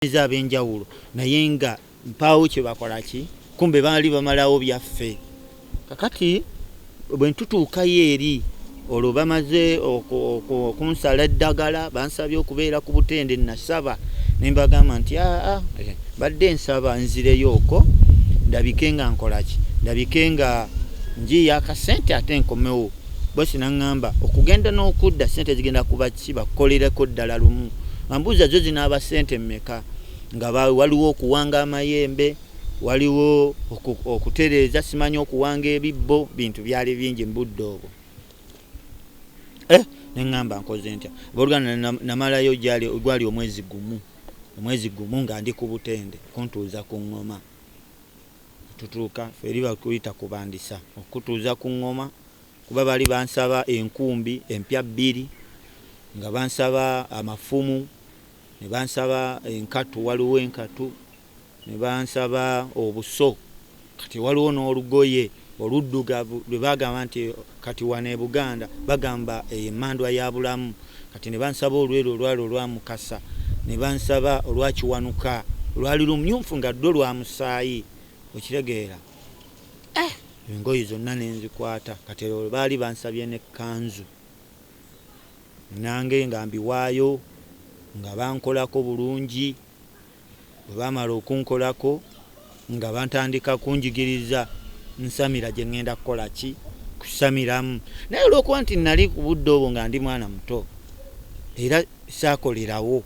ab'enjawulo naye nga mpaawo kye bakola ki kumbe baali bamalawo byaffe. Kakati bwe ntutuukayo eri olwo bamaze okunsala eddagala bansabye okubeera ku Butende nasaba ne mbagamba nti badde nsaba nzireyo okwo ndabike nga nkola ki ndabike nga njiya akasente ate nkomewo. Bwesi naŋŋamba okugenda n'okudda sente zigenda kuba ki bakolereko ddala lumu. Ambuuza zo zinaaba sente mmeka nga waliwo okuwanga amayembe waliwo okutereeza simanyi okuwanga ebibbo bintu byali bingi mu budde obwo. Neŋŋamba nkoze ntya booluganda namalayo gwali omwezi gumu nga ndi ku Butende kuntuuza ku ŋŋoma tutuuka feri bakuyita kubandisa okutuuza ku ŋŋoma kuba bali bansaba enkumbi empya 2 nga bansaba amafumu ne bansaba enkatu waliwo enkatu ne bansaba obuso kati waliwo n'olugoye oluddugavu lwe bagamba nti kati wane Buganda bagamba emmandwa ya bulamu kati ne bansaba olwero olwali olwa Mukasa ne bansaba olwa Kiwanuka lwali lumyufu nga ddwo lwa musaayi okitegeera. Engoye zonna nenzikwata kati baali bansabye n'ekkanzu nange nga mbiwaayo nga bankolako bulungi. Bwe baamala okunkolako nga bantandika kunjigiriza nsamira gye ŋŋenda kukola ki kusamiramu. Naye olw'okuba nti nali ku budde obwo nga ndi mwana muto era saakolerawo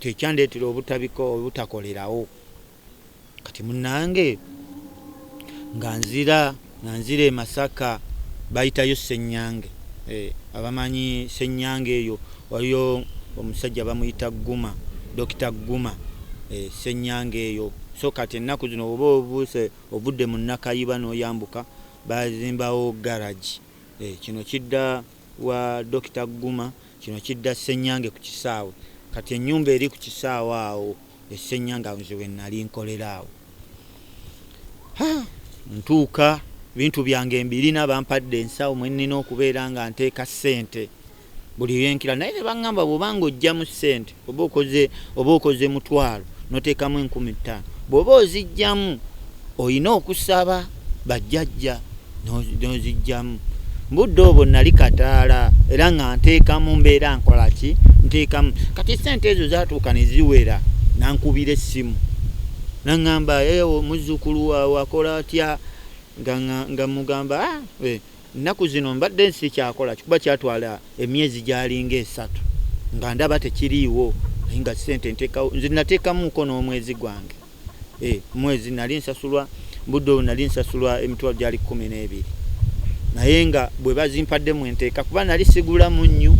kyekyandeetera obutakolerawo kati munnange nga nzira e Masaka bayitayo Ssenyange. Abamanyi Ssenyange eyo waliyo omusajja bamuyita Guma Dr. Guma Ssenyange eyo. So kati ennaku zino oba obuuse ovudde mu Nakayiba n'oyambuka bazimbawo garage. Kino kidda wa Dr. Guma kino kidda Ssenyange ku kisaawe kati ennyumba eri ku kisaawe awo Ssenyange nze we nali nkolera awo. Ntuuka bintu byange mbirina bampadde ensawo mwe nnina okubeera nga nteeka ssente buli yenkira naye ne baŋŋamba bw'obanga ojjamu ssente oba okoze 1,000 n'oteekamu 15,000 bw'oba ozijjamu olina okusaba bajjajja n'ozijjamu. Mbudde obwo nali kataala era nga nteekamu mbeera nkola ki nteekamu kati ssente ezo zaatuuka ne ziwera nankubira essimu naŋŋamba muzzukulu waawe akola atya nga mugamba ennaku zino mbadde sikyakola kikuba kyatwala emyezi gyalinga 3 nga ndaba tekiriiwo naye nga ssente nteekawo nze nateekamuko n'omwezi gwange. Mwezi nali nsasulwa budde obwo nali nsasulwa emitwalo gyali 12 naye nga bwe bazimpadde mwenteeka kuba nali sigula munnyu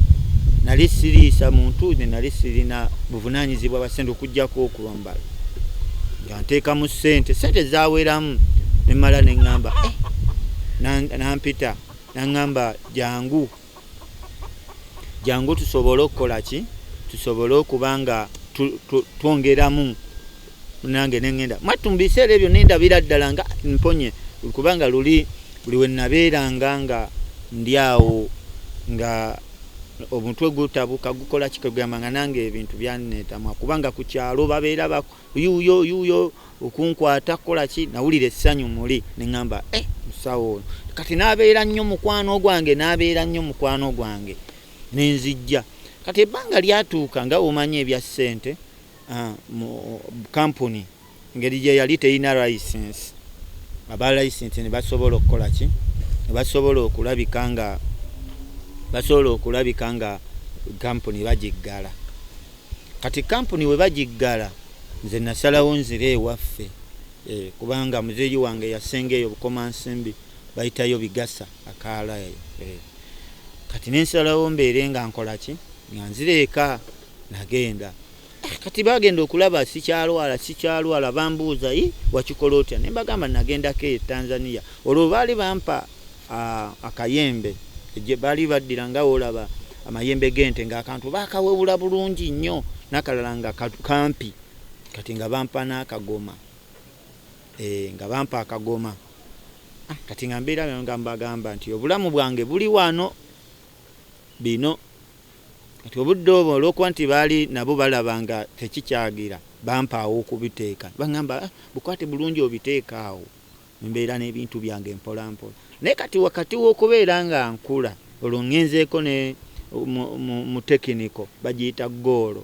nali siriisa muntu ne nali sirina buvunaanyizibwa bwa ssente okuggyako okulomba nga nteekamu ssente zaaweramu ne mmala ne ŋŋamba nampita naŋŋamba jangu tusobole okukola ki tusobole okuba nga twongeramu nange neŋŋenda mwattu mu biseera ebyo nendabira ddala nga mponye kubanga buli we nabeeranga nga ndi awo nga omutwe gutabuka gukola kikagamba nga nange ebintu byanneetamwa kubanga ku kyalo babeera yuuyo okunkwata kukola ki nawulira essanyu muli neŋŋamba musawo kati n'abeera nnyo mukwano gwange nenzijja kati ebbanga lyatuuka nga omanyi ebya ssente mu kampuni ngeri gye yali teyina license aba license ne basobola okukola ki ne basobola okulabika nga kampuni bagiggala. Kati kampuni we bagiggala nze nasalawo nzire ewaffe kubanga muzeeyi wange yasengeeyo Bukomansimbi bayitayo Bigasa akaala eyo. Kati nensalawo mbeere nga nkola ki nga nzire eka nagenda kati bagenda okulaba sikyalwala bambuuza wakikola otya ne mbagamba nagendako e Tanzania. Olwo baali bampa akayembe gye baali baddira nga olaba amayembe g'ente ng'akantu baakawewula bulungi nnyo n'akalala nga kampi kati nga bampa n'akagoma kati nga mbeera nga mbagamba nti obulamu bwange buli wano bino kati obudde obwo olw'okuba nti baali nabo balaba nga tekikyagira bampaawo okubiteeka bagamba bukwate bulungi obiteeka awo mbeera n'ebintu byange mpola mpola naye kati wakati w'okubeera nga nkula olwo ngenzeeko ne mu tekiniko bagiyita goolo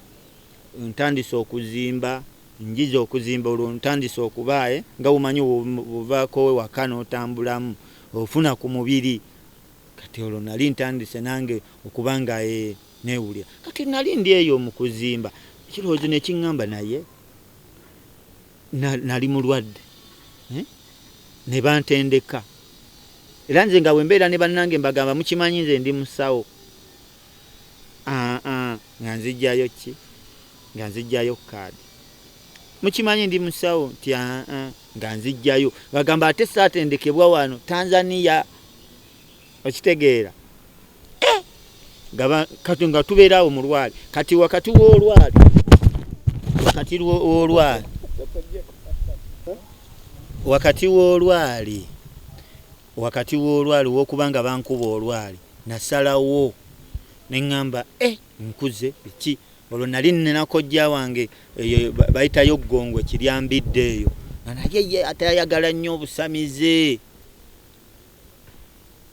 ntandise okuzimba njiza okuzimba olwo ntandise okubaaye nga bumanyi buvaako wewaka n'otambulamu ofuna ku mubiri kati olwo nali ntandise nange okuba nga neewulira kati nali ndi eyo mu kuzimba ekirowoozo ne kiŋŋamba naye nali mulwadde ne bantendeka era nze nga bwe mbeera ne bannange mbagamba mukimanyi nze ndi musawo nga nzijjayo ki nga nzijjayo kaadi mukimanyi ndi musawo nti nga nzijjayo bagamba ate saatendekebwa wano Tanzania okitegeera kati nga tubeeraawo mu lwali kati wakati w'olwali w'okubanga bankuba olwali nasalawo neŋŋamba nkuze biki olwo nali nina kojja wange bayitayo ggongwe kiryambidde eyo naye atayagala nnyo obusamize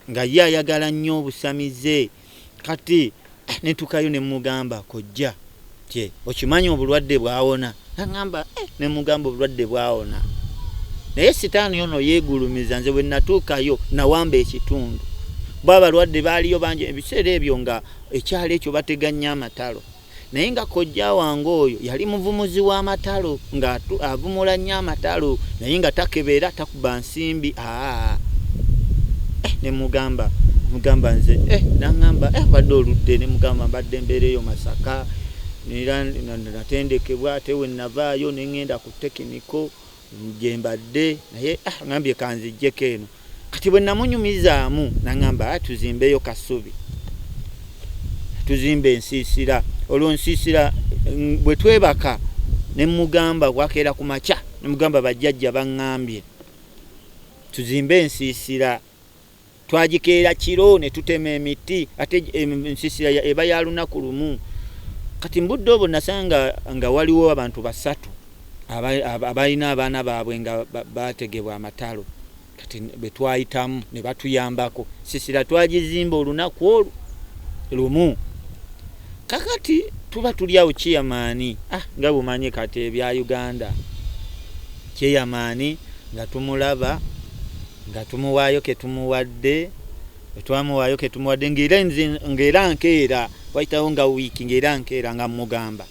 nga ye ayagala nnyo obusamize kati netukayo nemugamba kojja tye okimanyi obulwadde bwawona naŋŋamba nemugamba obulwadde bwawona naye sitaani ono yeegulumiza nze bwe natuukayo nawamba ekitundu bo abalwadde baaliyo bangi ebiseera ebyo nga ekyalo ekyo bateganya amatalo naye nga kojja wange oyo yali muvumuzi w'amatalo nga avumula nnyo amatalo naye nga takebeera takuba nsimbi nemugamba nze naŋŋamba badde oludde nemugamba mbadde mbeereyo Masaka era natendekebwa ate we navaayo neŋŋenda ku tekiniko gye mbadde naye ngambye kanzijjeko eno kati bwe namunyumizaamu naŋŋamba tuzimbeyo kasubi tuzimbe ensiisira olwo nsiisira bwe twebaka nemugamba bwakeera ku makya nemugamba bajjajja baŋŋambye tuzimbe ensiisira twagikeera kiro ne tutema emiti ate ensiisira eba ya lunaku lumu kati mbudde obwo nasanga nga waliwo abantu basatu abalina abaana baabwe nga bategebwa amatalo kati betwayitamu ne batuyambako sisira twagizimba olunaku olwo lumu kakati tuba tuli awo Kyeyamaani nga bumanyi kati ebya Uganda Kyeyamaani nga tumulaba nga tumuwaayo ketumuwadde twamuwaayo ketumuwadde ng'era nkeera wayitawo nga wiiki ng'era nkeera nga mugamba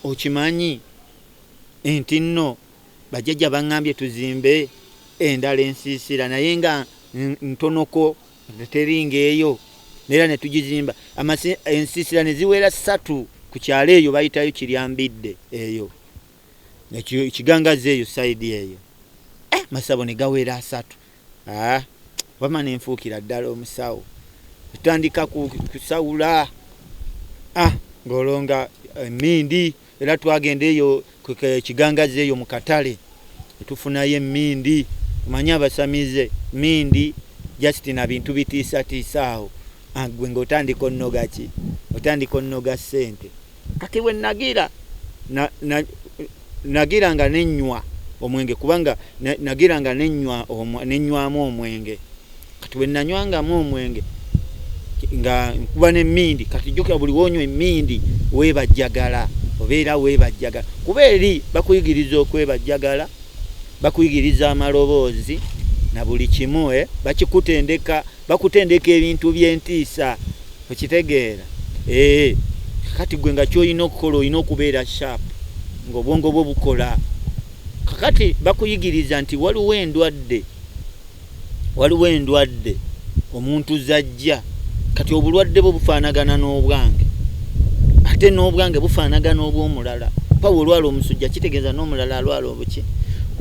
okimanyi enti nno bajjajja baŋŋambye tuzimbe endala ensiisira naye nga ntonoko teringa eyo neera ne tugizimba ensiisira ne ziwera 3 ku kyalo eyo bayitayo Kiryambidde eyo ekigangazi eyo sayidi eyo masabo ne gawera 3 wama ne nfuukira ddala omusawo tutandika kusawula ng'olonga emmindi era twagenda eyo kigangazi eyo mu katale tufunayo emmindi manyi abasamize mmindi Justina bintu bitiisatiisa awo gwe ng'otandika onnoga ki otandika onnoga ssente kati bwe nagira nga nenywa omwenge kubanga nagira nga nenywamu omwenge kati bwe nanywangamu omwenge nga nkuba n'emmindi kati jjukira buli wonywa emmindi weebajjagala obeera weebajjagala kuba eri bakuyigiriza okwebajjagala bakuyigiriza amaloboozi na buli kimu bakikutendeka bakutendeka ebintu by'entiisa okitegeera kakati gwe nga kyolina okukola olina okubeera sharp ng'obwongo bwo bukola kakati bakuyigiriza nti waliwo endwadde omuntu zajja kati obulwadde bwo bufaanagana n'obwange ate n'obwange bufaanagana obw'omulala pawe olwala omusujja kitegeeza n'omulala alwala obuki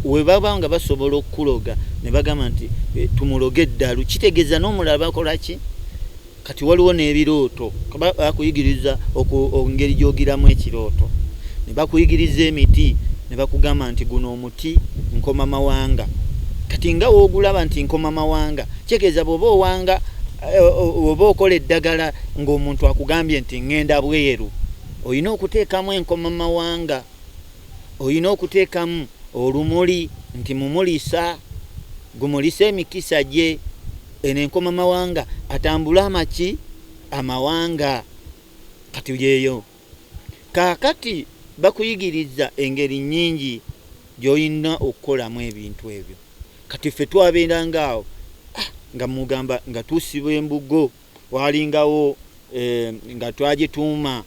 we baba nga basobola okukuloga ne bagamba nti tumuloge eddalu kitegeeza n'omulala bakola ki kati waliwo n'ebirooto bakuyigiriza engeri gy'ogiramu ekirooto ne bakuyigiriza emiti ne bakugamba nti guno omuti nkoma mawanga kati nga woogulaba nti nkoma mawanga kitegeeza bw'oba owanga oba okola eddagala ng'omuntu akugambye nti ŋŋenda bweru olina okuteekamu enkoma mawanga oyina okuteekamu olumuli nti mumulisa gumulisa emikisa gye eno enkoma mawanga atambula amaki amawanga kati yeyo kakati bakuyigiriza engeri nnyingi gy'olina okukolamu ebintu ebyo kati ffe twabeerangaawo nga mugamba nga tusiba embugo walingawo nga twagituuma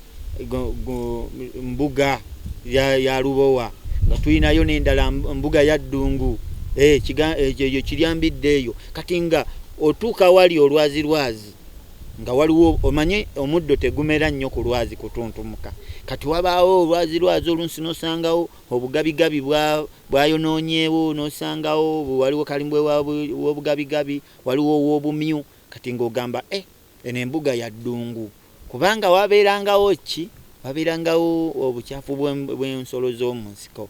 mbuga ya Lubowa nga tulinayo n'endala mbuga ya Ddungu ekyo kiryambidde eyo kati nga otuuka wali olwazi nga waliwo omanye omuddo tegumera nnyo ku lwazi kutuntumuka kati wabaawo olwazi olunsi nosangawo obugabigabi bwayonoonyeewo nosangawo waliwo kalimbwe w'obugabigabi waliwo ow'obumyu kati ng'ogamba eno embuga ya Ddungu kubanga wabeerangawo wabeerangawo obukyafu bw'ensolo z'omu nsiko